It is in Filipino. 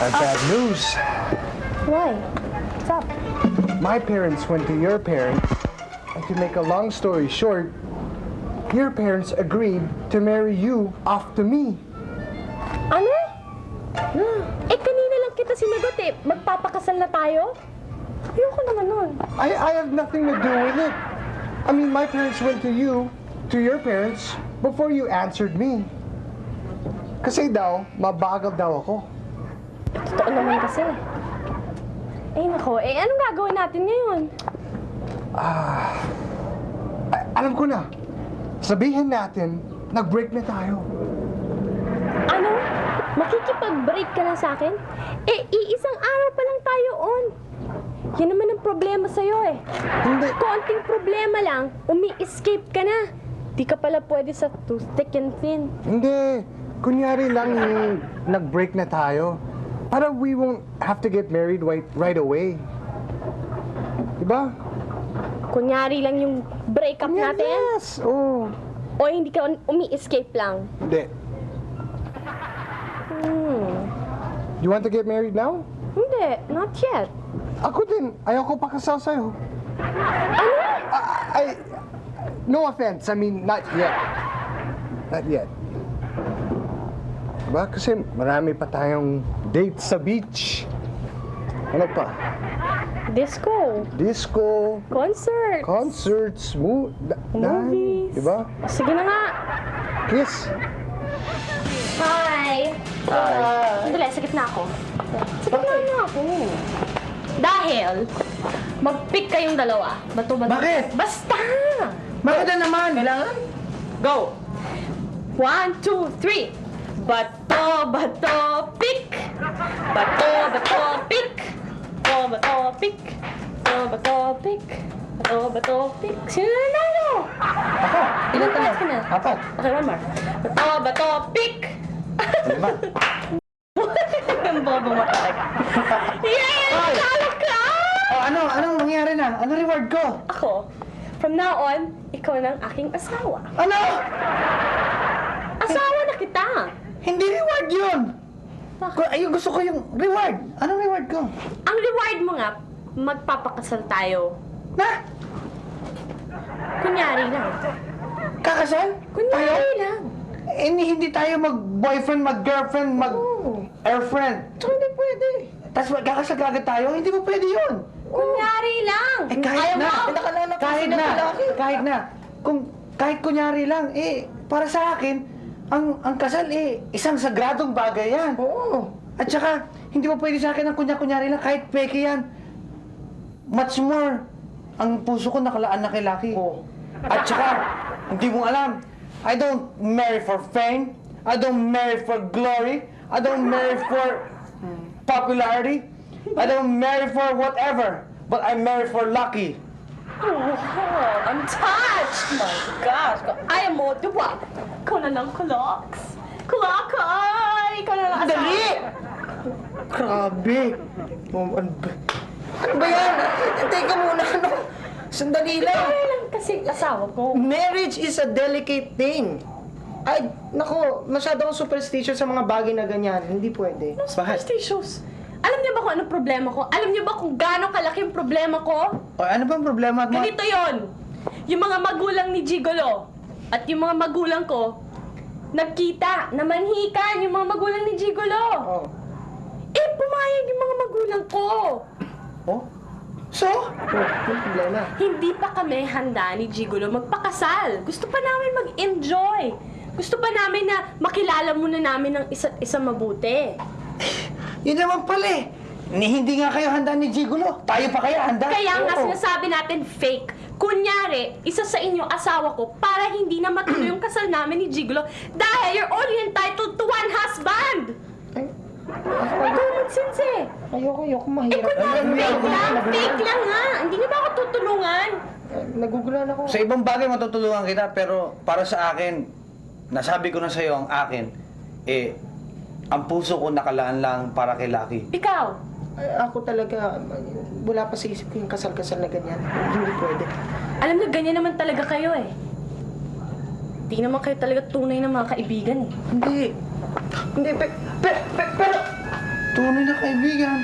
I've bad news. Why? What's up? My parents went to your parents, and to make a long story short, your parents agreed to marry you off to me. Ano? Eh, kanina lang kita sinagot eh. Magpapakasal na tayo? Ayoko naman nun. I have nothing to do with it. I mean, my parents went to your parents, before you answered me. Kasi daw, mabagal daw ako. Totoo naman kasi. Eh, nako. Eh, anong gagawin natin ngayon? Alam ko na. Sabihin natin, nag-break na tayo. Ano? Makikipag-break ka na sa akin? Eh, iisang araw pa lang tayo on. Yan naman ang problema sa'yo eh. Hindi. Konting problema lang, umi-escape ka na. Di ka pala pwede sa too thick and thin. Hindi. Kunyari lang yung nag-break na tayo. Para we won't have to get married right away. Diba? Kunyari lang yung breakup natin. Yes! Oh. O hindi ka umi-escape lang. Hindi. You want to get married now? Hindi, not yet. Ako din. Ayoko pa kasal sa'yo. Ano? No offense. I mean, not yet. Not yet. Diba? Kasi marami pa tayong dates sa beach. Ano pa? Disco. Disco, Concert. concerts, Movies. Diba? Sige na nga. Kiss. Hi. Sandali, sakit na ako. Sakit na ako. Dahil, mag-pick kayong dalawa. Bato. Bakit? Basta! Bakit na naman? Kailangan? Go! 1, 2, 3. Bato, pick! Bato, pick! Bato, pick! Bato, pick! Sino na nanalo? Ako! Ilan Ilan tanong? ka na? 4. Okay, one more. Bato, pick! 5. Ang bobo mo talaga. Yay! Ay! Talo ka! Oh, anong nangyari na? Ano reward ko? Ako, from now on, ikaw na ang aking asawa. Ano? Asawa na kita! Hindi reward yun! Ayun, gusto ko yung reward. Anong reward ko? Ang reward mo nga, magpapakasal tayo. Na? Kunyari lang. Kakasal? Kunyari lang. Eh, hindi tayo mag-boyfriend, mag-girlfriend, mag-airfriend. So, hindi pwede. Tapos magkakasal agad tayo? Hindi mo pwede yun. Kunyari lang. Eh, kahit Ayaw na. mo. Kahit na. Kahit kunyari lang, para sa akin, ang kasal, isang sagradong bagay yan. Oo. At saka, hindi mo pwede sa akin ang kunyari lang, kahit peke yan. Much more, ang puso ko nakalaan na kay Lucky. Oo. At saka, hindi mo alam, I don't marry for fame, I don't marry for glory, I don't marry for popularity, I don't marry for whatever, but I marry for Lucky. Oh, I'm touched! My gosh! Ayaw mo, di ba? Ikaw na lang, Kulox. Kulakay! Ikaw na lang asawa. Dali! Grabe! Ano ba yan? Teka muna, ano? Sandali lang. Kunyari lang kasi asawa ko. Marriage is a delicate thing. Ay, nako, masyado akong superstitious sa mga bagay na ganyan. Hindi pwede. Superstitious. Alam niyo ba kung anong problema ko? Alam niyo ba kung gaano kalaki yung problema ko? O, ano bang problema mo? Ganito yon. Yung mga magulang ni Gigolo at yung mga magulang ko, nagkita, namanhikan yung mga magulang ni Gigolo. Oh. Eh, pumayag yung mga magulang ko. Oh? So? Yung problema. Hindi pa kami handa ni Gigolo magpakasal. Gusto pa namin mag-enjoy. Gusto pa namin na makilala muna namin ng isa't isa mabuti. Yun naman pala eh. Hindi nga kayo handa ni Gigolo. Tayo pa kaya handa? Kaya nga Oo. sinasabi natin fake. Kunyari, isa sa inyo asawa ko para hindi na matuloy yung kasal namin ni Gigolo dahil you're only entitled to one husband. Ay, Common sense eh. ayoko Eh mahirap. kunyari, fake lang nga. Hindi niyo ba ako tutulungan? Nagugulan ako. Sa ibang bagay matutulungan kita, pero para sa akin, nasabi ko na sa'yo ang akin, ang puso ko nakalaan lang para kay Lucky. Ikaw, Ako talaga, wala pa sa isip ko yung kasal-kasal na ganyan. Hindi pwede. alam niyo, ganyan naman talaga kayo eh. Di naman kayo talaga tunay na mga kaibigan eh. Hindi. Hindi, pero... tunay na kaibigan.